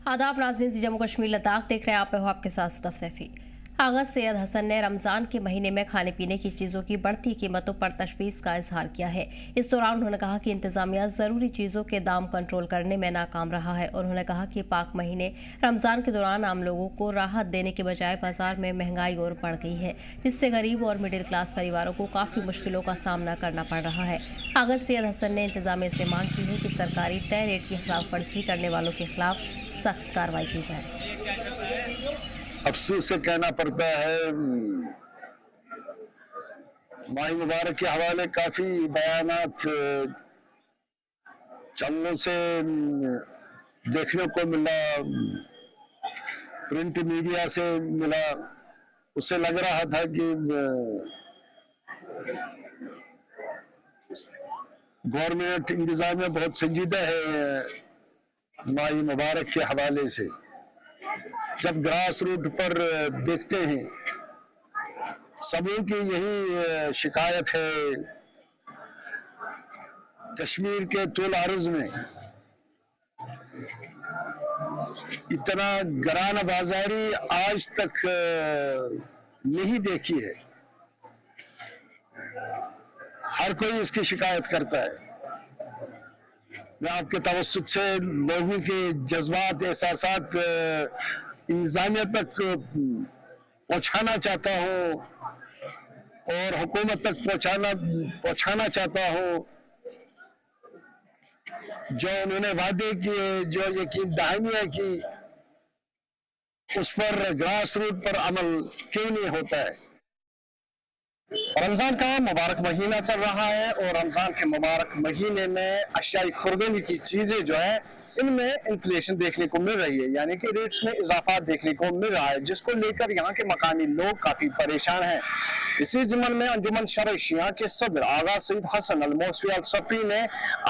आदाब नाज़रीन, जम्मू कश्मीर लद्दाख देख रहे हैं आप, आपके साथ सदफ सैफी। कागज सैयद हसन ने रमज़ान के महीने में खाने पीने की चीज़ों की बढ़ती कीमतों पर तशवीश का इजहार किया है। इस दौरान उन्होंने कहा कि इंतजामिया ज़रूरी चीज़ों के दाम कंट्रोल करने में नाकाम रहा है और उन्होंने कहा कि पाक महीने रमज़ान के दौरान आम लोगों को राहत देने के बजाय बाजार में महंगाई और बढ़ गई है, जिससे गरीब और मिडिल क्लास परिवारों को काफ़ी मुश्किलों का सामना करना पड़ रहा है। कागज सैयद हसन ने इंतजामिया से मांग की है कि सरकारी तय रेट की खिलाफ वर्जी करने वालों के खिलाफ सख्त कार्रवाई की जाए। अफसोस से कहना पड़ता है, माह मुबारक के हवाले काफी बयानात चैनलों से देखने को मिला, प्रिंट मीडिया से मिला। उससे लग रहा था कि गवर्नमेंट इंतजामिया बहुत संजीदा है माह मुबारक के हवाले से। जब ग्रास रूट पर देखते हैं, सबों की यही शिकायत है। कश्मीर के तूल अर्ज में इतना गराना बाजारी आज तक नहीं देखी है। हर कोई इसकी शिकायत करता है। मैं आपके तवज्जुह से लोगों के जज्बात, एहसासात इंतजामिया तक पहुंचाना चाहता हूं और हुकूमत तक पहुंचाना चाहता हूं। जो उन्होंने वादे किए, जो यकीन दहानियां की, उस पर ग्रास रूट पर अमल क्यों नहीं होता है। रमजान का मुबारक महीना चल रहा है और रमजान के मुबारक महीने में अशियाई खुर्दनी की चीजें जो है इनमें इन्फ्लेशन देखने को मिल रही है, यानी कि रेट्स में इजाफा देखने को मिल रहा है, जिसको लेकर यहाँ के मकामी लोग काफी परेशान हैं। इसी ज़िमन में अंजुमन शरई शिया के सदर आगा सईद हसन अल-मौसवी अल-सफ़ी ने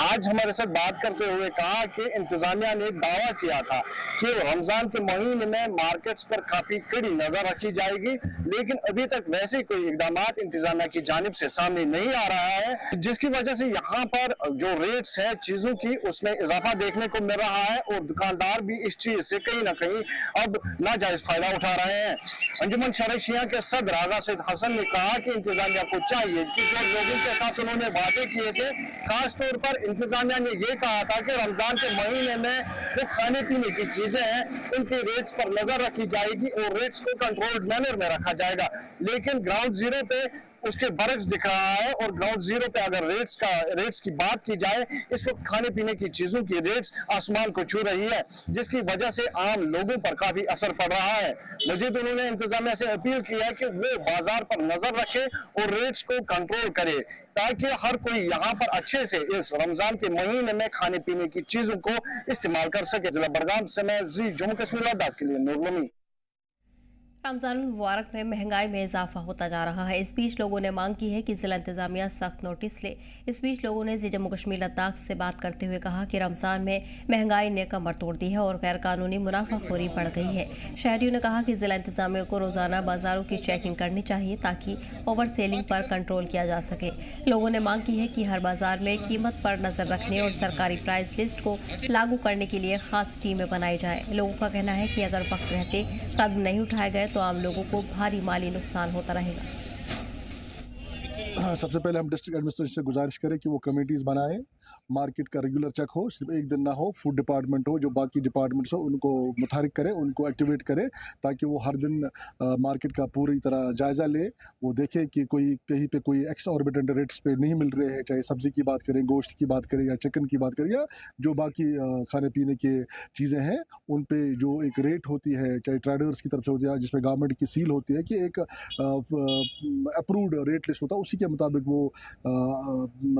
आज हमारे साथ बात करते हुए कहा कि इंतजामिया ने दावा किया था कि रमजान के महीने में मार्केट्स पर काफी कड़ी नजर रखी जाएगी, लेकिन अभी तक वैसे कोई इकदाम इंतजामिया की जानिब से सामने नहीं आ रहा है, जिसकी वजह से यहाँ पर जो रेट्स है चीजों की उसमें इजाफा देखने को मिल रहा है और दुकानदार भी इस चीज से कहीं ना कहीं अब नाजायज फायदा उठा रहे हैं। अंजुमन शरई शिया के सदर आगा सईद हसन ने कहा कि इंतजामिया को चाहिए कि जो लोगों के साथ उन्होंने वादे किए थे, खासतौर पर इंतजामिया ने यह कहा था कि रमजान के महीने में जो खाने पीने की चीजें हैं उनके रेट्स पर नजर रखी जाएगी और रेट्स को कंट्रोल्ड मैनर में रखा जाएगा, लेकिन ग्राउंड जीरो पे उसके बरक्स दिख रहा है। और ग्राउंड जीरो पे अगर रेट्स की बात की जाए, इस वक्त खाने पीने की चीजों की रेट्स आसमान को छू रही है, जिसकी वजह से आम लोगों पर काफी असर पड़ रहा है। मजीद उन्होंने इंतजामिया से अपील किया कि वो बाजार पर नजर रखे और रेट्स को कंट्रोल करे, ताकि हर कोई यहाँ पर अच्छे से इस रमजान के महीने में खाने पीने की चीजों को इस्तेमाल कर सके। जिला बड़गाम से मैं जम्मू कश्मीर लद्दाख के लिए नूर नमी। रमजान मुबारक में महंगाई में इजाफा होता जा रहा है। इस बीच लोगों ने मांग की है कि जिला इंतजामिया सख्त नोटिस ले। इस बीच लोगों ने जम्मू कश्मीर लद्दाख से बात करते हुए कहा कि रमजान में महंगाई ने कमर तोड़ दी है और गैर कानूनी मुनाफाखोरी बढ़ गई है। शहरियों ने कहा कि जिला इंतजामिया को रोजाना बाजारों की चेकिंग करनी चाहिए ताकि ओवर सेलिंग पर कंट्रोल किया जा सके। लोगों ने मांग की है कि हर बाजार में कीमत पर नजर रखने और सरकारी प्राइस लिस्ट को लागू करने के लिए खास टीमें बनाई जाए। लोगों का कहना है कि अगर वक्त रहते कदम नहीं उठाए गए तो आम लोगों को भारी माली नुकसान होता रहेगा। सबसे पहले हम डिस्ट्रिक्ट एडमिनिस्ट्रेशन से गुजारिश करें कि वो कमेटीज़ बनाएं, मार्केट का रेगुलर चेक हो, सिर्फ एक दिन ना हो, फूड डिपार्टमेंट हो, जो बाकी डिपार्टमेंट्स हो उनको मुतहरिक करे, उनको एक्टिवेट करे, ताकि वो हर दिन मार्केट का पूरी तरह जायज़ा ले। वो देखे कि कोई कहीं पे कोई एक्सऑर्बिटेंट रेट्स पे नहीं मिल रहे हैं, चाहे सब्ज़ी की बात करें, गोश्त की बात करें या चिकन की बात करें या जो बाकी खाने पीने के चीज़ें हैं उन पे जो एक रेट होती है, चाहे ट्रेडर्स की तरफ से होती है जिसमें गवर्नमेंट की सील होती है कि एक अप्रूव्ड रेट लिस्ट होता है, उसी के मुताबिक वो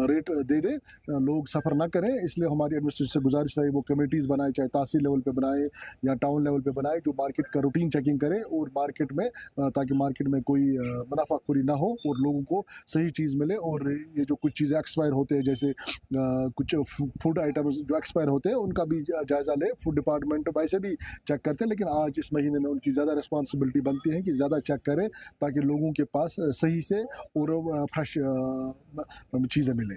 रेट दे दे, लोग सफ़र ना करें। इसलिए हमारी एडमिनिस्ट्रेशन से गुजारिश रही वो कमेटीज़ बनाए, चाहे तहसील लेवल पे बनाए या टाउन लेवल पे बनाए, जो मार्केट का रूटीन चेकिंग करे और मार्केट में ताकि मार्केट में कोई मुनाफाखोरी ना हो और लोगों को सही चीज़ मिले। और ये जो कुछ चीज़ें एक्सपायर होते हैं, जैसे कुछ फूड आइटम्स जो एक्सपायर होते हैं उनका भी जायज़ा ले। फूड डिपार्टमेंट वैसे भी चेक करते हैं, लेकिन आज इस महीने में उनकी ज़्यादा रिस्पॉन्सिबिलिटी बनती है कि ज़्यादा चेक करें ताकि लोगों के पास सही से और फ्रेश चीज़ें मिले।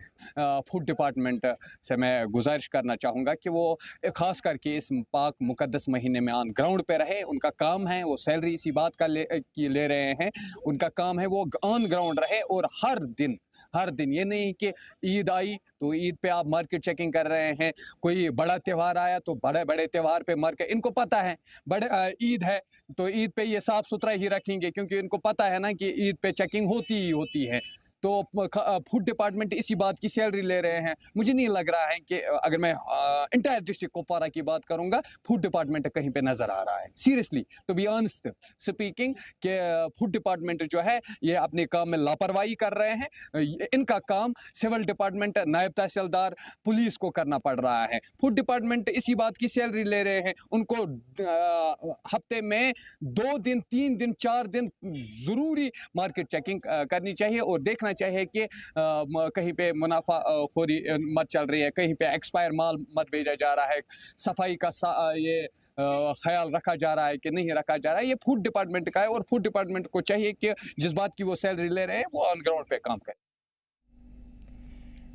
फूड डिपार्टमेंट से मैं गुजारिश करना चाहूँगा कि वो ख़ास करके इस पाक मुक़द्दस महीने में ऑन ग्राउंड पे रहे। उनका काम है, वो सैलरी इसी बात का ले रहे हैं, उनका काम है वो ऑन ग्राउंड रहे और हर दिन ये नहीं कि ईद आई तो ईद पे आप मार्केट चेकिंग कर रहे हैं, कोई बड़ा त्यौहार आया तो बड़े त्यौहार पे मार्केट, इनको पता है ईद है तो ईद पे ये साफ़ सुथरा ही रखेंगे क्योंकि इनको पता है ना कि ईद पे चेकिंग होती ही होती है। तो फूड डिपार्टमेंट इसी बात की सैलरी ले रहे हैं। मुझे नहीं लग रहा है कि अगर मैं इंटायर डिस्ट्रिक्ट कुपवारा की बात करूंगा, फूड डिपार्टमेंट कहीं पे नज़र आ रहा है। Seriously to be honest speaking कि फूड डिपार्टमेंट जो है ये अपने काम में लापरवाही कर रहे हैं। इनका काम सिविल डिपार्टमेंट, नायब तहसीलदार, पुलिस को करना पड़ रहा है। फूड डिपार्टमेंट इसी बात की सैलरी ले रहे हैं। उनको हफ्ते में 2 दिन, 3 दिन, 4 दिन ज़रूरी मार्केट चेकिंग करनी चाहिए और देखना चाहिए कि कहीं पे मुनाफा खोरी मत चल रही है, कहीं पे एक्सपायर माल मत भेजा जा रहा है, सफाई का ये ख्याल रखा जा रहा है कि नहीं रखा जा रहा है। ये फूड डिपार्टमेंट का है और फूड डिपार्टमेंट को चाहिए कि जिस बात की वो सैलरी ले रहे हैं वो ऑन ग्राउंड पे काम करें।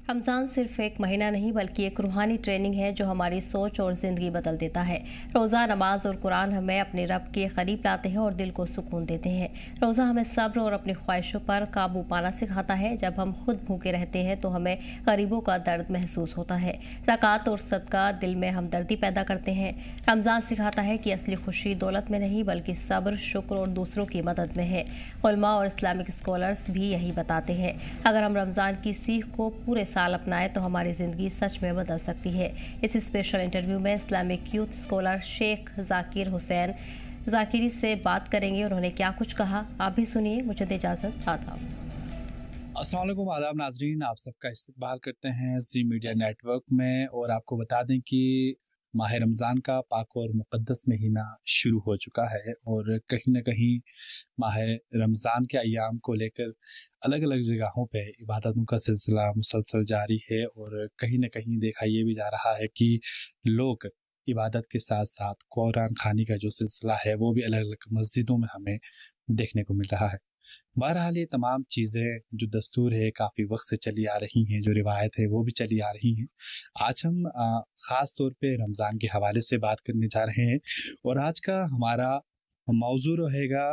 रमज़ान सिर्फ एक महीना नहीं बल्कि एक रूहानी ट्रेनिंग है जो हमारी सोच और ज़िंदगी बदल देता है। रोज़ा, नमाज और कुरान हमें अपने रब के करीब लाते हैं और दिल को सुकून देते हैं। रोज़ा हमें सब्र और अपनी ख्वाहिशों पर काबू पाना सिखाता है। जब हम खुद भूखे रहते हैं तो हमें गरीबों का दर्द महसूस होता है। ज़कात और सदका दिल में हमदर्दी पैदा करते हैं। रमज़ान सिखाता है कि असली खुशी दौलत में नहीं बल्कि सब्र, शुक्र और दूसरों की मदद में है। उलमा और इस्लामिक स्कॉलर्स भी यही बताते हैं। अगर हम रमज़ान की सीख को पूरे साल अपनाए तो हमारी ज़िंदगी सच में बदल सकती है। इस स्पेशल इंटरव्यू में Islamic youth scholar Sheikh Zakir Hussain Zakiri से बात करेंगे। उन्होंने क्या कुछ कहा आप भी सुनिए। मुझे दे इजाज़त। आदाब। अस्सलाम वालेकुम, आदाब नाजरीन, आप सबका इस्तकबाल करते हैं जी मीडिया नेटवर्क में। और आपको बता दें कि माह रमज़ान का पाक और मुक़द्दस महीना शुरू हो चुका है और कहीं न कहीं माह रमज़ान के अय्याम को लेकर अलग अलग जगहों पे इबादतों का सिलसिला मुसलसल जारी है। और कहीं न कहीं देखा ये भी जा रहा है कि लोग इबादत के साथ साथ कुरान खानी का जो सिलसिला है वो भी अलग अलग मस्जिदों में हमें देखने को मिल रहा है। बहरहाल ये तमाम चीज़ें जो दस्तूर है काफ़ी वक्त से चली आ रही हैं, जो रिवायत है वो भी चली आ रही हैं। आज हम ख़ास तौर पे रमज़ान के हवाले से बात करने जा रहे हैं और आज का हमारा मौजू रहेगा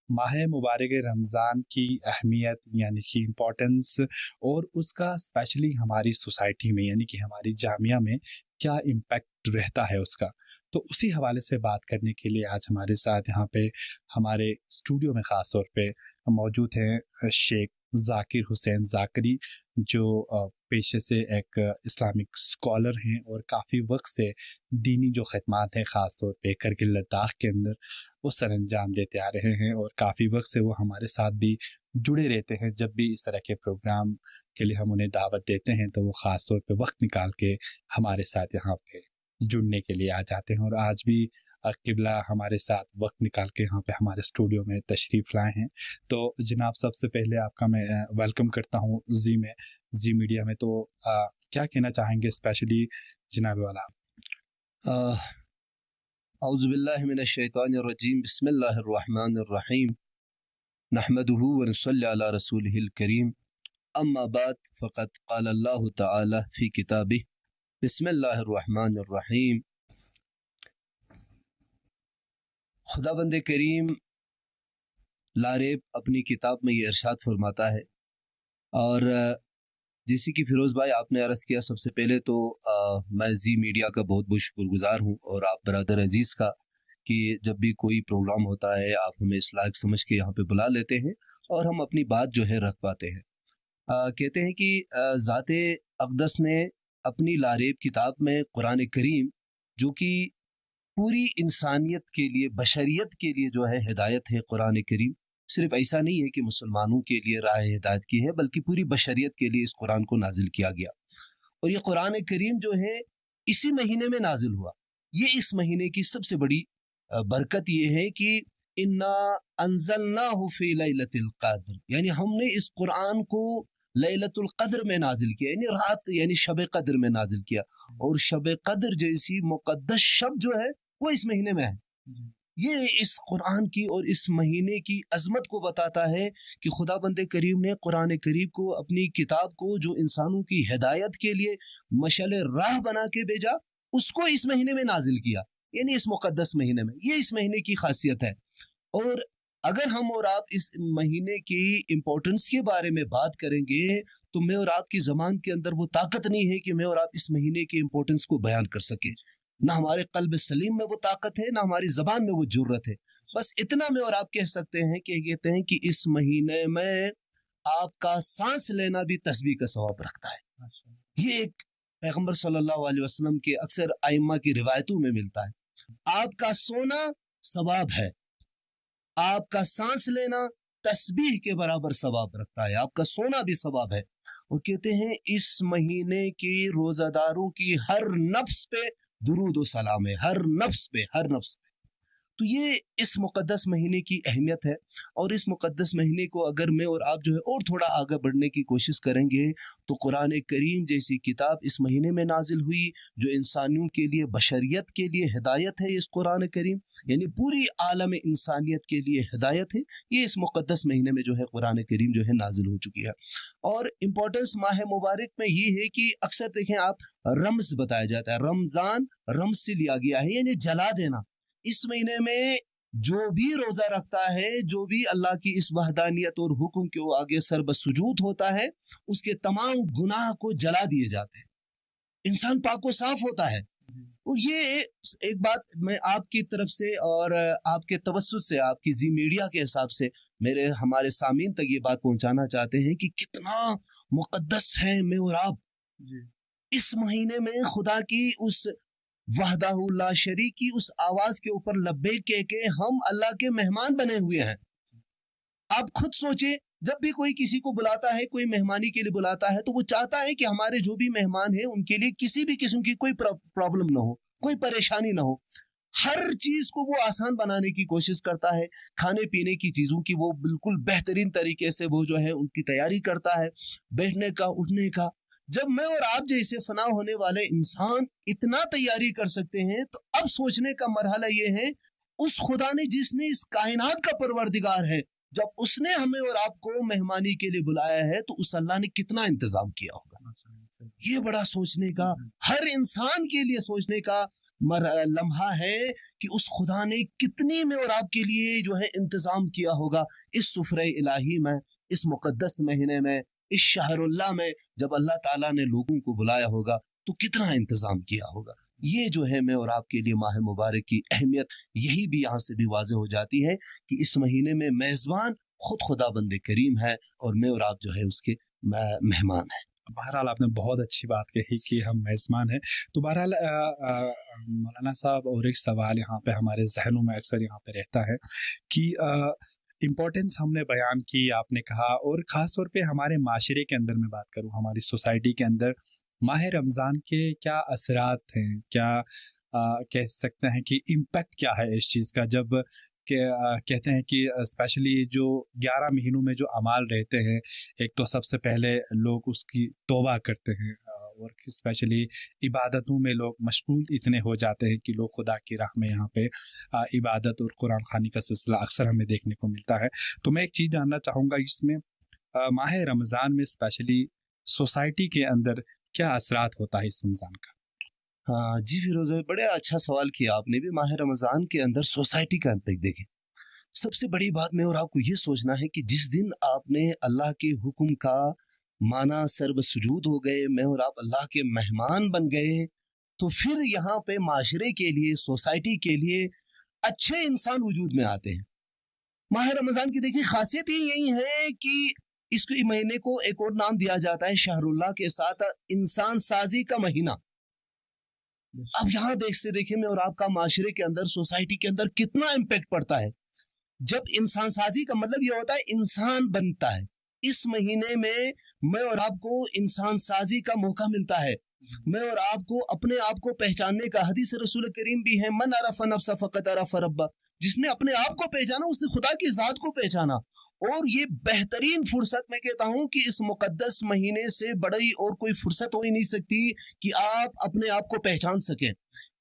माह मुबारक रमज़ान की अहमियत यानी कि इम्पोर्टेंस और उसका स्पेशली हमारी सोसाइटी में यानी कि हमारी जामिया में क्या इम्पैक्ट रहता है उसका। तो उसी हवाले से बात करने के लिए आज हमारे साथ यहाँ पे हमारे स्टूडियो में ख़ास तौर पे मौजूद हैं शेख जाकिर हुसैन जाकरी, जो पेशे से एक इस्लामिक स्कॉलर हैं और काफ़ी वक्त से दीनी जो खिदमात हैं ख़ास तौर पे करगिल लद्दाख के अंदर वो सर अंजाम देते आ रहे हैं और काफ़ी वक्त से वो हमारे साथ भी जुड़े रहते हैं। जब भी इस तरह के प्रोग्राम के लिए हम उन्हें दावत देते हैं तो वो ख़ास तौर पे वक्त निकाल के हमारे साथ यहाँ पे जुड़ने के लिए आ जाते हैं। और आज भी किबला हमारे साथ वक्त निकाल के यहाँ पे हमारे स्टूडियो में तशरीफ़ लाए हैं। तो जनाब, सबसे पहले आपका मैं वेलकम करता हूँ जी मीडिया में। तो क्या कहना चाहेंगे स्पेशली जनाब वाला? औज़ु बिल्लाहि मिनश शैतानिर रजीम, बिस्मिल्लाहिर रहमानिर रहीम, नहमदुहु व नसल्ली अला रसूलिहिल करीम, अम्मा बाद फ़क़द क़ाल अल्लाहु तआला फ़ी किताबिही, बिस्मिल्लाहिर रहमानिर रहीम। खुदावंद करीम लारेब अपनी किताब में ये इरशाद फरमाता है। और जैसे कि फिरोज़ भाई आपने अर्ज़ किया, सबसे पहले तो मैं जी मीडिया का बहुत बहुत शुक्रगुज़ार हूँ और आप बरादर अजीज़ का कि जब भी कोई प्रोग्राम होता है आप हमें इस लायक समझ के यहाँ पे बुला लेते हैं और हम अपनी बात जो है रख पाते हैं। कहते हैं कि ज़ाते अक़दस ने अपनी लारेब किताब में कुरान करीम, जो कि पूरी इंसानियत के लिए, बशरियत के लिए जो है हिदायत है, कुरान करीम सिर्फ ऐसा नहीं है कि मुसलमानों के लिए राह हिदायत की है बल्कि पूरी बशरियत के लिए इस कुरान को नाजिल किया गया। और ये कुरान करीम जो है इसी महीने में नाजिल हुआ। ये इस महीने की सबसे बड़ी बरकत ये है कि इन्ना अंज़लनाहु फ़ी लैलतिल क़द्र, यानी हमने इस कुरान को लैलतुल क़द्र में नाजिल किया, यानी रात यानी शब क़द्र में नाजिल किया। और शब क़द्र जैसी मुक़द्दस शब जो है वो इस महीने में है। ये इस कुरान की और इस महीने की अजमत को बताता है कि खुदाबंद करीम ने कुरान करीम को, अपनी किताब को, जो इंसानों की हिदायत के लिए मशाल राह बना के भेजा, उसको इस महीने में नाजिल किया, यानी इस मुकद्दस महीने में। ये इस महीने की खासियत है। और अगर हम और आप इस महीने की इम्पोर्टेंस के बारे में बात करेंगे तो मैं और आपकी ज़बान के अंदर वो ताकत नहीं है कि मैं और आप इस महीने की इम्पोर्टेंस को बयान कर सके। ना हमारे कल्ब सलीम में वो ताकत है, ना हमारी ज़बान में वो जुर्रत है। बस इतना मैं और आप कह सकते हैं कि कहते हैं कि इस महीने में आपका सांस लेना भी तस्बीह का सवाब रखता है। ये एक पैगंबर सल्लल्लाहु अलैहि वसल्लम के अक्सर आइम्मा की रिवायतों में मिलता है। आपका सोना सवाब है, आपका सांस लेना तस्बीह के बराबर सवाब रखता है, आपका सोना भी सवाब है। और कहते हैं इस महीने की रोजादारों की हर नफ्स पे दुरूद व सलाम है, हर नफ्स पे, हर नफ्स पे। तो ये इस मुकद्दस महीने की अहमियत है। और इस मुकद्दस महीने को अगर मैं और आप जो है और थोड़ा आगे बढ़ने की कोशिश करेंगे तो कुरान करीम जैसी किताब इस महीने में नाजिल हुई, जो इंसानियों के लिए, बशरियत के लिए हिदायत है। इस कुरान करीम यानी पूरी आलम इंसानियत के लिए हिदायत है। ये इस मुकद्दस महीने में जो है कुरान करीम जो है नाजिल हो चुकी है। और इम्पोर्टेंस माह मुबारक में ये है कि अक्सर देखें आप, रम्ज़ बताया जाता है, रमज़ान रम्ज़ से लिया गया है, यानी जला देना। इस महीने में जो भी रोजा रखता है, जो भी अल्लाह की इस वहदानियत और हुक्म के आगे सरबसुजूद होता है, उसके तमाम गुनाह को जला दिए जाते हैं, इंसान पाक व साफ होता है। और ये एक बात मैं आपकी तरफ से और आपके तवस्सुत से, आपकी जी मीडिया के हिसाब से मेरे हमारे सामीन तक ये बात पहुंचाना चाहते हैं कि कितना मुकद्दस है मैं और आप। इस महीने में खुदा की उस वहदाहु ला शरीक की उस आवाज के ऊपर लब्बैक कह के हम अल्लाह के मेहमान बने हुए हैं। आप खुद सोचे, जब भी कोई किसी को बुलाता है, कोई मेहमानी के लिए बुलाता है, तो वो चाहता है कि हमारे जो भी मेहमान हैं उनके लिए किसी भी किस्म की कोई प्रॉब्लम ना हो, कोई परेशानी ना हो। हर चीज को वो आसान बनाने की कोशिश करता है। खाने पीने की चीजों की वो बिल्कुल बेहतरीन तरीके से वो जो है उनकी तैयारी करता है, बैठने का, उठने का। जब मैं और आप जैसे फना होने वाले इंसान इतना तैयारी कर सकते हैं, तो अब सोचने का मरहला ये है, उस खुदा ने जिसने इस कायनात का परवरदिगार है, जब उसने हमें और आपको मेहमानी के लिए बुलाया है, तो उस अल्लाह ने कितना इंतजाम किया होगा। ये बड़ा सोचने का, हर इंसान के लिए सोचने का लम्हा है कि उस खुदा ने कितनी में और आपके लिए जो है इंतजाम किया होगा। इस सुफरे इलाही में, इस मुकद्दस महीने में, इस शहरुल्लाह में जब अल्लाह ताला ने लोगों को बुलाया होगा तो कितना इंतजाम किया होगा। ये जो है मैं और आपके लिए माह मुबारक की अहमियत यही भी यहाँ से भी वाज़ेह हो जाती है कि इस महीने में मेज़बान खुद खुदाबंद करीम है और मैं और आप जो है उसके मेहमान हैं। बहरहाल आपने बहुत अच्छी बात कही कि हम मेज़बान हैं। तो बहरहाल मौलाना साहब, और एक सवाल यहाँ पे हमारे जहनों में अक्सर यहाँ पे रहता है कि इम्पोर्टेंस हमने बयान की, आपने कहा, और ख़ास तौर पे हमारे माशरे के अंदर मैं बात करूँ, हमारी सोसाइटी के अंदर माह रमज़ान के क्या असरात हैं, क्या कह सकते हैं कि इम्पैक्ट क्या है इस चीज़ का, जब कहते हैं कि स्पेशली जो 11 महीनों में जो अमाल रहते हैं, एक तो सबसे पहले लोग उसकी तौबा करते हैं, और स्पेशली इबादतों में लोग मशगूल इतने हो जाते हैं कि लोग खुदा की राह में यहाँ पे इबादत और कुरान खानी का सिलसिला अक्सर हमें देखने को मिलता है। तो मैं एक चीज़ जानना चाहूँगा, इसमें माह रमज़ान में स्पेशली सोसाइटी के अंदर क्या असरात होता है इस रमज़ान का? हाँ जी फिरोज भाई, बड़े अच्छा सवाल किया आपने भी। माह रमज़ान के अंदर सोसाइटी का इम्पैक्ट देखें। सबसे बड़ी बात मैं और आपको ये सोचना है कि जिस दिन आपने अल्लाह के हुक्म का माना, सर्वसुजूद हो गए, मैं और आप अल्लाह के मेहमान बन गए, तो फिर यहाँ पे माशरे के लिए, सोसाइटी के लिए अच्छे इंसान वजूद में आते हैं। माह रमज़ान की देखिए खासियत ही यही है कि इसको महीने को एक और नाम दिया जाता है शहरुल्लाह के साथ, इंसान साजी का महीना। अब यहाँ देखिए मैं और आपका माशरे के अंदर, सोसाइटी के अंदर कितना इम्पैक्ट पड़ता है। जब इंसान साजी का मतलब ये होता है इंसान बनता है। इस महीने में मैं और आपको इंसान साजी का मौका मिलता है। मैं और आपको अपने आप को पहचानने का, हदीस रसूल करीम भी है, मन अरफ़ नफ्सा फ़क़द अरफ़ रब्बा, जिसने अपने आप को पहचाना उसने खुदा की ज़ात को पहचाना। और ये बेहतरीन फुर्सत मैं कहता हूँ कि इस मुकद्दस महीने से बड़ी और कोई फुर्सत हो ही नहीं सकती कि आप अपने आप को पहचान सकें।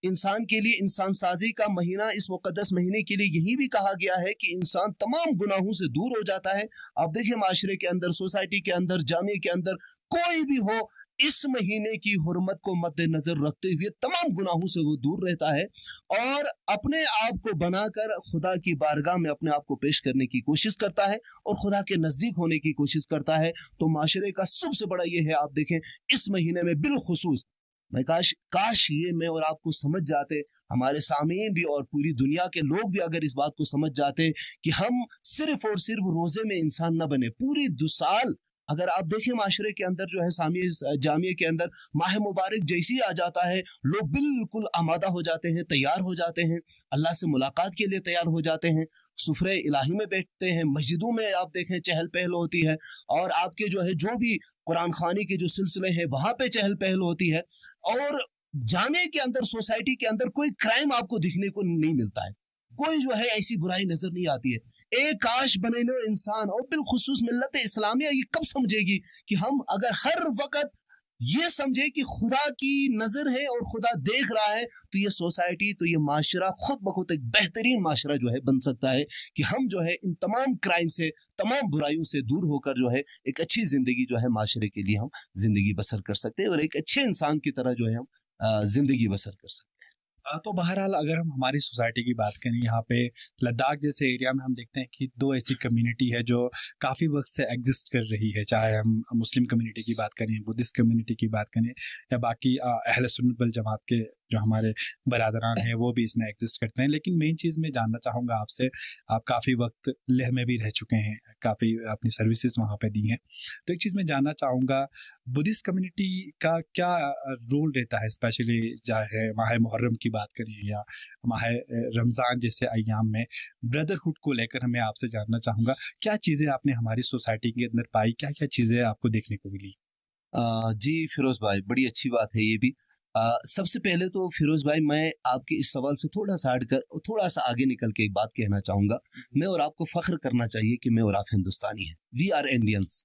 इंसान के लिए इंसान साजी का महीना, इस मुकद्दस महीने के लिए यही भी कहा गया है कि इंसान तमाम गुनाहों से दूर हो जाता है। आप देखिए माशरे के अंदर, सोसाइटी के अंदर, जामिया के अंदर, कोई भी हो, इस महीने की हुर्मत को मद्देनजर रखते हुए तमाम गुनाहों से वो दूर रहता है और अपने आप को बनाकर खुदा की बारगाह में अपने आप को पेश करने की कोशिश करता है और खुदा के नजदीक होने की कोशिश करता है। तो माशरे का सबसे बड़ा ये है, आप देखें इस महीने में बिलखुसूस, मैं काश ये मैं और आपको समझ जाते, हमारे सामीन भी और पूरी दुनिया के लोग भी अगर इस बात को समझ जाते कि हम सिर्फ और सिर्फ रोजे में इंसान न बने, पूरी 2 साल अगर आप देखें माशरे के अंदर जो है जामिया के अंदर माह मुबारक जैसी आ जाता है, लोग बिल्कुल आमादा हो जाते हैं, तैयार हो जाते हैं, अल्लाह से मुलाकात के लिए तैयार हो जाते हैं, सुफरे इलाही में बैठते हैं, मस्जिदों में आप देखें चहल पहल होती है और आपके जो है जो भी कुरान खानी के जो सिलसिले हैं वहां पे चहल पहल होती है और जामिया के अंदर, सोसाइटी के अंदर कोई क्राइम आपको दिखने को नहीं मिलता है, कोई जो है ऐसी बुराई नजर नहीं आती है। एक काश बने नो इंसान, और बिलखुसूस मिल्लत इस्लामिया ये कब समझेगी कि हम अगर हर वक्त ये समझे कि खुदा की नजर है और खुदा देख रहा है, तो ये सोसाइटी, तो ये माशरा खुद ब खुद एक बेहतरीन माशरा जो है बन सकता है कि हम जो है इन तमाम क्राइम से, तमाम बुराइयों से दूर होकर जो है एक अच्छी जिंदगी जो है माशरे के लिए हम जिंदगी बसर कर सकते हैं और एक अच्छे इंसान की तरह जो है हम जिंदगी बसर कर सकते हैं। तो बहरहाल अगर हम हमारी सोसाइटी की बात करें, यहाँ पे लद्दाख जैसे एरिया में हम देखते हैं कि 2 ऐसी कम्युनिटी है जो काफ़ी वक्त से एग्जिस्ट कर रही है, चाहे हम मुस्लिम कम्युनिटी की बात करें, बुद्धिस्ट कम्युनिटी की बात करें या बाकी अहले सुन्नत वल जमात के जो हमारे बरादरान हैं वो भी इसमें एग्जिस्ट करते हैं। लेकिन मेन चीज़ मैं जानना चाहूँगा आपसे, आप काफ़ी वक्त लेह में भी रह चुके हैं, काफ़ी अपनी सर्विसेज वहाँ पे दी हैं, तो एक चीज़ मैं जानना चाहूँगा, बुद्धिस्ट कम्युनिटी का क्या रोल रहता है, स्पेशली चाहे माह मुहर्रम की बात करें या माह रमज़ान जैसे अय्याम में ब्रदरहुड को लेकर मैं आपसे जानना चाहूँगा, क्या चीज़ें आपने हमारी सोसाइटी के अंदर पाई, क्या क्या चीज़ें आपको देखने को मिली? जी फिरोज भाई, बड़ी अच्छी बात है ये भी। सबसे पहले तो फिरोज भाई मैं आपके इस सवाल से थोड़ा सा हटकर थोड़ा सा आगे निकल के एक बात कहना चाहूँगा। मैं और आपको फख्र करना चाहिए कि मैं और आप हिंदुस्तानी हैं, वी आर इंडियंस,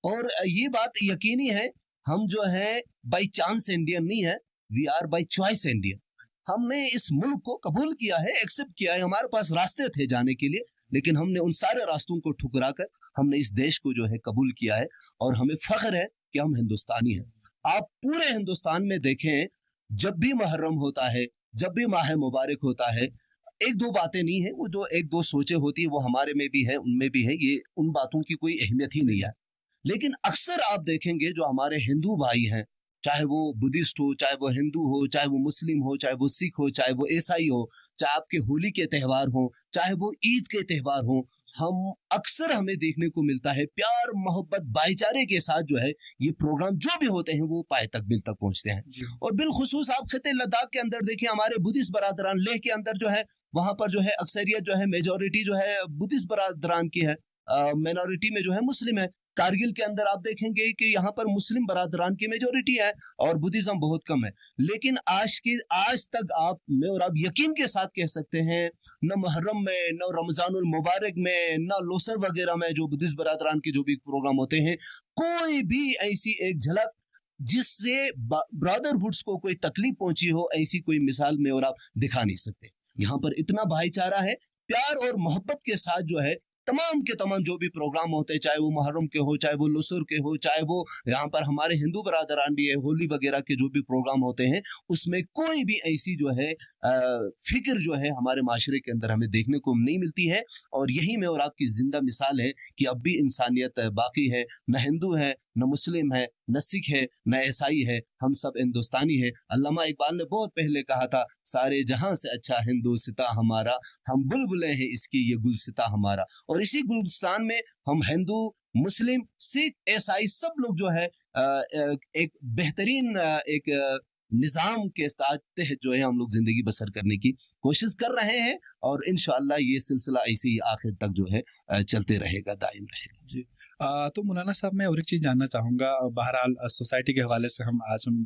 और ये बात यकीनी है, हम जो है बाई चांस इंडियन नहीं है, we are by choice Indian. हमने इस मुल्क को कबूल किया है, एक्सेप्ट किया है, हमारे पास रास्ते थे जाने के लिए, लेकिन हमने उन सारे रास्तों को ठुकरा कर हमने इस देश को जो है कबूल किया है और हमें फख्र है कि हम हिंदुस्तानी हैं। आप पूरे हिंदुस्तान में देखें, जब भी मुहर्रम होता है, जब भी माह मुबारक होता है, 1-2 बातें नहीं है, वो जो 1-2 सोचें होती है वो हमारे में भी है, उनमें भी है, ये उन बातों की कोई अहमियत ही नहीं है। लेकिन अक्सर आप देखेंगे जो हमारे हिंदू भाई हैं, चाहे वो बुद्धिस्ट हो, चाहे वो हिंदू हो, चाहे वो मुस्लिम हो, चाहे वो सिख हो, चाहे वो ईसाई हो, चाहे आपके होली के त्यौहार हो, चाहे वो ईद के त्यौहार हो, हम अक्सर हमें देखने को मिलता है प्यार मोहब्बत भाईचारे के साथ जो है ये प्रोग्राम जो भी होते हैं वो पाए तक बिल तक पहुंचते हैं। और बिलखुसूस आप खिते लद्दाख के अंदर देखिए, हमारे बुद्धिस्ट बरादरान लेह के अंदर जो है वहां पर जो है अक्सरियत जो है, मेजोरिटी जो है बुद्धिस्ट बरादरान की है, माइनॉरिटी में जो है मुस्लिम है। कारगिल के अंदर आप देखेंगे कि यहाँ पर मुस्लिम बरादरान की मेजोरिटी है और बुद्धिज्म बहुत कम है। लेकिन आज तक आप, मैं और आप यकीन के साथ कह सकते हैं, न मुहर्रम में, न रमजानुल मुबारक में, न लोसर वगैरह में जो बुद्धिस्ट बरादरान के जो भी प्रोग्राम होते हैं, कोई भी ऐसी एक झलक जिससे ब्रदरहुड्स को कोई तकलीफ पहुंची हो, ऐसी कोई मिसाल में और आप दिखा नहीं सकते। यहाँ पर इतना भाईचारा है, प्यार और मोहब्बत के साथ जो है तमाम के तमाम जो भी प्रोग्राम होते हैं, चाहे वो मुहर्रम के हो, चाहे वो लुसर के हो, चाहे वो यहाँ पर हमारे हिंदू बरादरान भी है, होली वगैरह के जो भी प्रोग्राम होते हैं, उसमें कोई भी ऐसी जो है फिक्र जो है हमारे माशरे के अंदर हमें देखने को नहीं मिलती है। और यही में और आपकी जिंदा मिसाल है कि अब भी इंसानियत बाकी है, न हिंदू है, न मुस्लिम है, न सिख है, न ईसाई है, हम सब हिंदुस्तानी है। अल्लामा इकबाल ने बहुत पहले कहा था, सारे जहां से अच्छा हिंदुस्तान हमारा, हम बुलबुलें हैं इसकी ये गुलसिता हमारा। और इसी गुलस्तान में हम हिंदू, मुस्लिम, सिख, ईसाई सब लोग जो है एक बेहतरीन एक निज़ाम के तहत जो है हम लोग जिंदगी बसर करने की कोशिश कर रहे हैं और इंशाअल्लाह ये सिलसिला ऐसे ही आखिर तक जो है चलते रहेगा, दायम रहेगा। जी। तो मौलाना साहब, मैं और एक चीज़ जानना चाहूँगा। बहरहाल सोसाइटी के हवाले से हम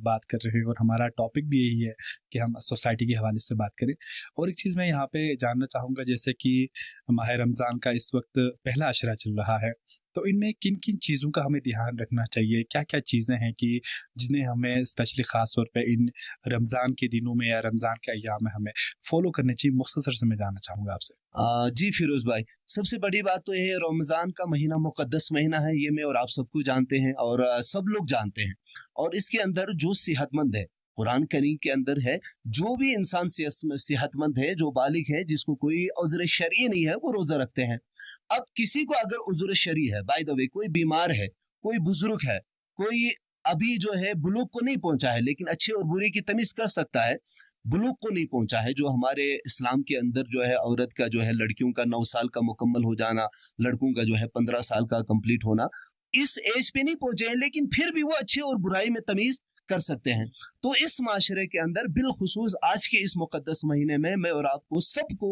बात कर रहे हैं और हमारा टॉपिक भी यही है कि हम सोसाइटी के हवाले से बात करें। और एक चीज़ मैं यहाँ पे जानना चाहूँगा, जैसे कि माह रमज़ान का इस वक्त पहला अशरा चल रहा है तो इनमें किन किन चीज़ों का हमें ध्यान रखना चाहिए, क्या क्या चीज़ें हैं कि जिन्हें हमें स्पेशली ख़ास तौर पे इन रमज़ान के दिनों में या रमज़ान के अय्याम में हमें फॉलो करनी चाहिए? मुख्तसर से मैं जानना चाहूँगा आपसे। जी फिरोज भाई, सबसे बड़ी बात तो ये है, रमज़ान का महीना मुक़द्दस महीना है, ये मैं और आप सबको जानते हैं और सब लोग जानते हैं। और इसके अंदर जो सेहतमंद है, कुरान करीम के अंदर है, जो भी इंसान सेहतमंद है, जो बालिग है, जिसको कोई उज़्र शरई नहीं है, वो रोज़ा रखते हैं। अब किसी को अगर उज़्र शरई है, बाय द वे कोई बीमार है, कोई बुजुर्ग है, कोई अभी जो है बुलूग को नहीं पहुंचा है लेकिन अच्छे और बुरे की तमीज कर सकता है, बुलूग को नहीं पहुंचा है, जो हमारे इस्लाम के अंदर जो है औरत का जो है लड़कियों का 9 साल का मुकम्मल हो जाना, लड़कों का जो है 15 साल का कंप्लीट होना, इस एज पे नहीं पहुंचे हैं लेकिन फिर भी वो अच्छे और बुराई में तमीज कर सकते हैं। तो इस माशरे के अंदर बिलखुसूस आज के इस मुकद्दस महीने में मैं और आपको सबको,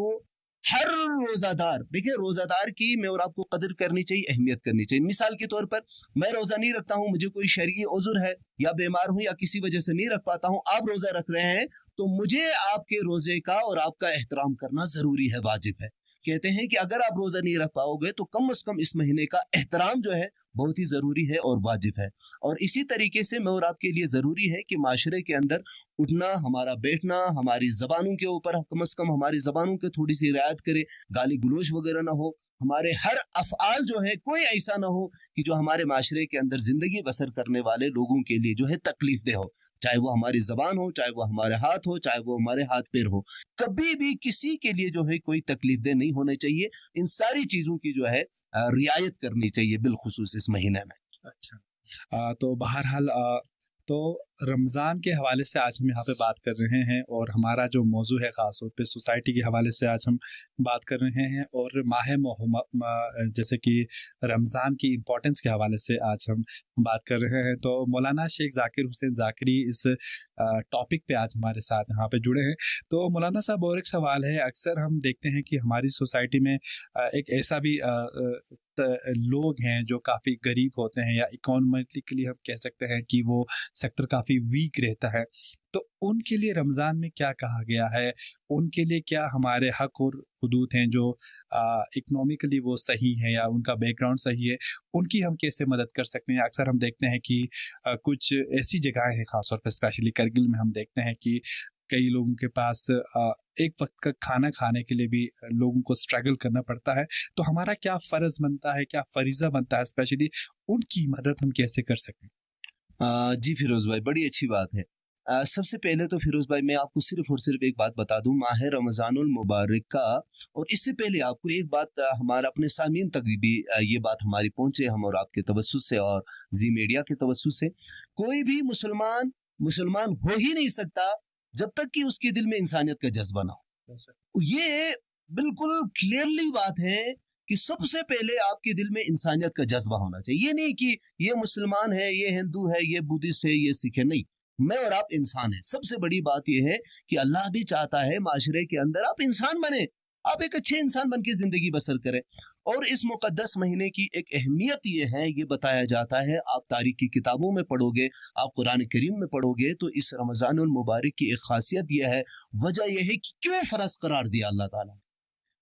हर रोजादार, देखिए रोजादार की मैं और आपको कदर करनी चाहिए, अहमियत करनी चाहिए। मिसाल के तौर पर मैं रोजा नहीं रखता हूं, मुझे कोई शरई उज़्र है या बीमार हूं या किसी वजह से नहीं रख पाता हूं, आप रोजा रख रहे हैं, तो मुझे आपके रोजे का और आपका एहतराम करना जरूरी है, वाजिब है। कहते हैं कि अगर आप रोजा नहीं रख पाओगे तो कम से कम इस महीने का एहतराम जो है बहुत ही जरूरी है और वाजिब है। और इसी तरीके से मैं और आपके लिए जरूरी है कि माशरे के अंदर उठना, हमारा बैठना, हमारी जबानों के ऊपर कम से कम हमारी जबानों के थोड़ी सी रियायत करे, गाली गलोच वगैरह ना हो, हमारे हर अफ़आल जो है कोई ऐसा ना हो कि जो हमारे माशरे के अंदर जिंदगी बसर करने वाले लोगों के लिए जो है तकलीफ दे हो, चाहे वो हमारी जबान हो, चाहे वो हमारे हाथ हो, चाहे वो हमारे हाथ पैर हो, कभी भी किसी के लिए जो है कोई तकलीफ दे नहीं होने चाहिए। इन सारी चीजों की जो है रियायत करनी चाहिए बिलखुसूस इस महीने में। अच्छा, तो बहरहाल तो रमज़ान के हवाले से आज हम यहाँ पे बात कर रहे हैं और हमारा जो मौजू है ख़ास तौर पे सोसाइटी के हवाले से आज हम बात कर रहे हैं और जैसे कि रमज़ान की इम्पोर्टेंस के हवाले से आज हम बात कर रहे हैं। तो मौलाना शेख ज़ाकिर हुसैन ज़ाकिरी इस टॉपिक पे आज हमारे साथ यहाँ पे जुड़े हैं। तो मौलाना साहब, और एक सवाल है, अक्सर हम देखते हैं कि हमारी सोसाइटी में एक ऐसा भी लोग हैं जो काफ़ी गरीब होते हैं या इकोनॉमिकली हम कह सकते हैं कि वो सेक्टर काफ़ी वीक रहता है, तो उनके लिए रमज़ान में क्या कहा गया है, उनके लिए क्या हमारे हक और हुदूद हैं जो इकोनॉमिकली वो सही हैं या उनका बैकग्राउंड सही है, उनकी हम कैसे मदद कर सकते हैं? अक्सर हम देखते हैं कि कुछ ऐसी जगहें हैं, ख़ासतौर पर स्पेशली करगिल में हम देखते हैं कि कई लोगों के पास एक वक्त का खाना खाने के लिए भी लोगों को स्ट्रगल करना पड़ता है। तो हमारा क्या फ़र्ज़ बनता है, क्या फरीज़ा बनता है, स्पेशली उनकी मदद हम कैसे कर सकें? जी फिरोज भाई, बड़ी अच्छी बात है। सबसे पहले तो फिरोज भाई मैं आपको सिर्फ और सिर्फ एक बात बता दूं, माह रमज़ानुल मुबारक का, और इससे पहले आपको एक बात, हमारा अपने सामीन तक भी ये बात हमारी पहुंचे, हम और आपके तवस्सुस से और जी मीडिया के तवस्सुस से, कोई भी मुसलमान हो ही नहीं सकता जब तक कि उसके दिल में इंसानियत का जज्बा ना हो। ये बिल्कुल क्लियरली बात है कि सबसे पहले आपके दिल में इंसानियत का जज्बा होना चाहिए। ये नहीं कि ये मुसलमान है, ये हिंदू है, ये बुद्धिस्ट है, ये सिख है, नहीं, मैं और आप इंसान हैं। सबसे बड़ी बात यह है कि अल्लाह भी चाहता है माशरे के अंदर आप इंसान बने, आप एक अच्छे इंसान बन के जिंदगी बसर करें। और इस मुकद्दस महीने की एक अहमियत ये है, ये बताया जाता है, आप तारीख की किताबों में पढ़ोगे, आप कुरान करीम में पढ़ोगे, तो इस रमज़ानुल मुबारक की एक खासियत यह है, वजह यह है कि क्यों फ़र्ज करार दिया अल्लाह ताला।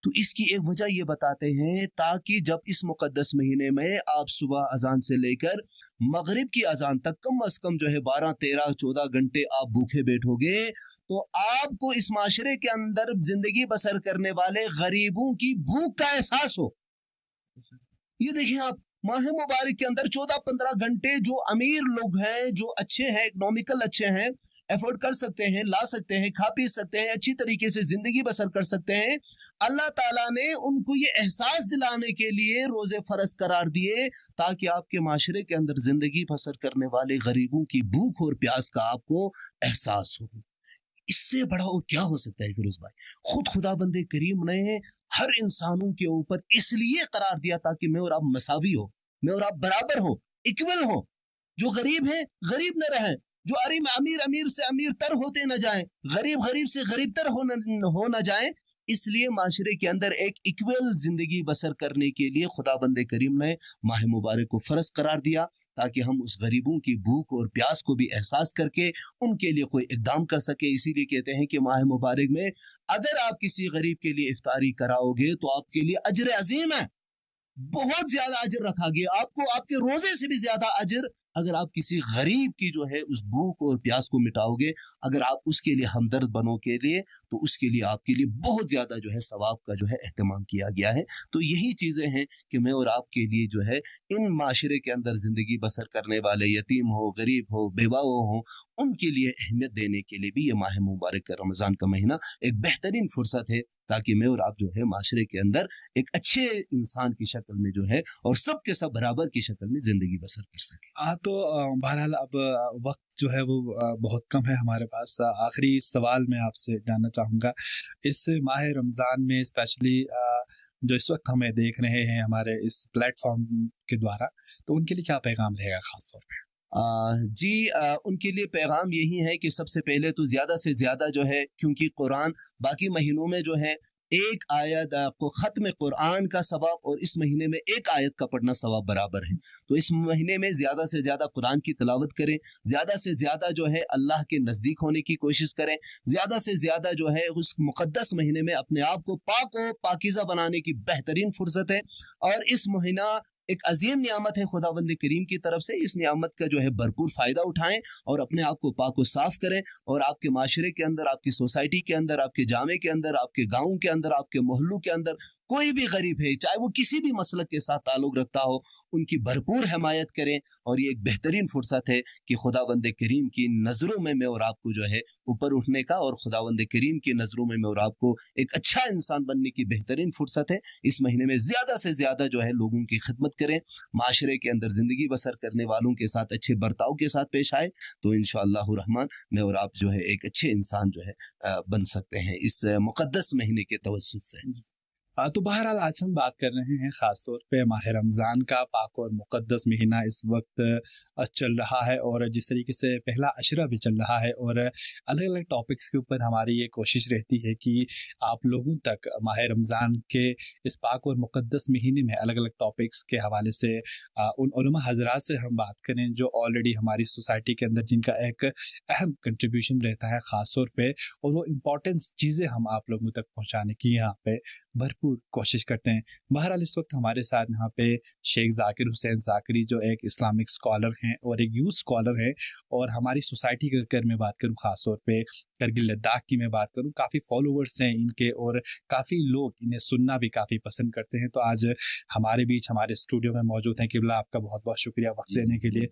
तो इसकी एक वजह ये बताते हैं ताकि जब इस मुकद्दस महीने में आप सुबह अजान से लेकर मगरिब की अजान तक कम से कम जो है 12, 13, 14 घंटे आप भूखे बैठोगे, तो आपको इस माशरे के अंदर जिंदगी बसर करने वाले गरीबों की भूख का एहसास हो। ये देखिए आप, माह मुबारक के अंदर 14-15 घंटे जो अमीर लोग हैं, जो अच्छे हैं, इकोनॉमिकल अच्छे हैं, एफोर्ड कर सकते हैं, ला सकते हैं, खा पी सकते हैं, अच्छी तरीके से जिंदगी बसर कर सकते हैं, अल्लाह ताला ने उनको ये एहसास दिलाने के लिए रोजे फर्ज करार दिए ताकि आपके माशरे के अंदर जिंदगी बसर करने वाले गरीबों की भूख और प्यास का आपको एहसास हो। इससे बड़ा और क्या हो सकता है फिरोज भाई? खुदावंद करीम ने हर इंसानों के ऊपर इसलिए करार दिया ताकि मैं और आप मसावी हो, मैं और आप बराबर हो, इक्वल हो। जो गरीब है गरीब न रहे, जो अमीर से अमीर तर होते न जाएं, गरीब से गरीब तर हो न जाएं। इसलिए माशरे के अंदर एक इक्वल जिंदगी बसर करने के लिए खुदाबंद करीम ने माह मुबारक को फर्ज करार दिया ताकि हम उस गरीबों की भूख और प्यास को भी एहसास करके उनके लिए कोई इकदाम कर सके। इसीलिए कहते हैं कि माह मुबारक में अगर आप किसी गरीब के लिए इफ्तारी कराओगे तो आपके लिए अजर अजीम है। बहुत ज्यादा अजर रखा गया, आपको आपके रोजे से भी ज्यादा अजर अगर आप किसी गरीब की जो है उस भूख और प्यास को मिटाओगे, अगर आप उसके लिए हमदर्द बनो के लिए, तो उसके लिए आपके लिए बहुत ज्यादा जो है सवाब का जो है एहतमाम किया गया है। तो यही चीजें हैं कि मैं और आपके लिए जो है इन माशरे के अंदर जिंदगी बसर करने वाले यतीम हो, गरीब हो, बेवाओं हो, उनके लिए अहमियत देने के लिए भी ये माह मुबारक का रमज़ान का महीना एक बेहतरीन फुर्सत है, ताकि मैं और आप जो है माशरे के अंदर एक अच्छे इंसान की शक्ल में जो है और सब के सब बराबर की शक्ल में जिंदगी बसर कर सके। तो बहरहाल अब वक्त जो है वो बहुत कम है हमारे पास। आखिरी सवाल मैं आपसे जानना चाहूँगा, इस माह रमज़ान में स्पेशली जो इस वक्त हमें देख रहे हैं हमारे इस प्लेटफॉर्म के द्वारा, तो उनके लिए क्या पैगाम रहेगा खास तौर पे? उनके लिए पैगाम यही है कि सबसे पहले तो ज़्यादा से ज़्यादा जो है, क्योंकि कुरान बाकी महीनों में जो है एक आयत आपको ख़त्म कुरान का सवाब और इस महीने में एक आयत का पढ़ना सवाब बराबर है। तो इस महीने में ज़्यादा से ज़्यादा कुरान की तिलावत करें, ज़्यादा से ज़्यादा जो है अल्लाह के नज़दीक होने की कोशिश करें, ज़्यादा से ज़्यादा जो है उस मुक़द्दस महीने में अपने आप को पाक व पाकीज़ा बनाने की बेहतरीन फुर्सत है। और इस महीना एक अजीम नियामत है खुदावंद करीम की तरफ से, इस नियामत का जो है भरपूर फ़ायदा उठाएं और अपने आप को पाक व साफ़ करें। और आपके माशरे के अंदर, आपकी सोसाइटी के अंदर, आपके जामे के अंदर, आपके गाँव के अंदर, आपके मोहल्लों के अंदर कोई भी गरीब है, चाहे वो किसी भी मसलक के साथ ताल्लुक़ रखता हो, उनकी भरपूर हिमायत करें। और ये एक बेहतरीन फुर्सत है कि खुदावंद करीम की नज़रों में मैं और आपको जो है ऊपर उठने का, और खुदावंद करीम की नज़रों में मैं और आपको एक अच्छा इंसान बनने की बेहतरीन फुर्सत है। इस महीने में ज़्यादा से ज़्यादा जो है लोगों की खिदमत करें, माशरे के अंदर ज़िंदगी बसर करने वालों के साथ अच्छे बर्ताव के साथ पेश आए, तो इंशाअल्लाह रहमान मैं और आप जो है एक अच्छे इंसान जो है बन सकते हैं इस मुक़द्दस महीने के तवस्सुत से। तो बहरहाल आज हम बात कर रहे हैं ख़ास तौर पे माह रमज़ान का। पाक और मुक़द्दस महीना इस वक्त चल रहा है और जिस तरीके से पहला अशरा भी चल रहा है, और अलग अलग टॉपिक्स के ऊपर हमारी ये कोशिश रहती है कि आप लोगों तक माह रमज़ान के इस पाक और मुक़द्दस महीने में अलग अलग टॉपिक्स के हवाले से उन उलमा हज़रात से हम बात करें जो ऑलरेडी हमारी सोसाइटी के अंदर जिनका एक अहम कंट्रीब्यूशन रहता है ख़ास तौर पर, और वो इम्पोर्टेंस चीज़ें हम आप लोगों तक पहुँचाने की यहाँ पर भरपूर कोशिश करते हैं। बहरहाल इस वक्त हमारे साथ यहाँ पे शेख जाकिर हुसैन जाकरी जो एक इस्लामिक स्कॉलर हैं और एक यूथ स्कॉलर हैं, और हमारी सोसाइटी की अगर मैं बात करूँ ख़ास तौर पे करगिल लद्दाख की मैं बात करूँ, काफ़ी फॉलोवर्स हैं इनके और काफ़ी लोग इन्हें सुनना भी काफ़ी पसंद करते हैं। तो आज हमारे बीच हमारे स्टूडियो में मौजूद हैं। किबला आपका बहुत बहुत शुक्रिया वक्त देने के लिए।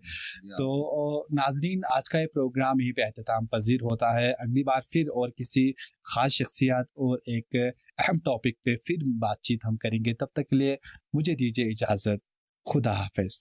तो नाजरीन, आज का ये प्रोग्राम यहीं पे एहतमाम पजीर होता है। अगली बार फिर और किसी ख़ास शख्सियत और एक अहम टॉपिक पे फिर बातचीत हम करेंगे। तब तक के लिए मुझे दीजिए इजाज़त। खुदा हाफिज़।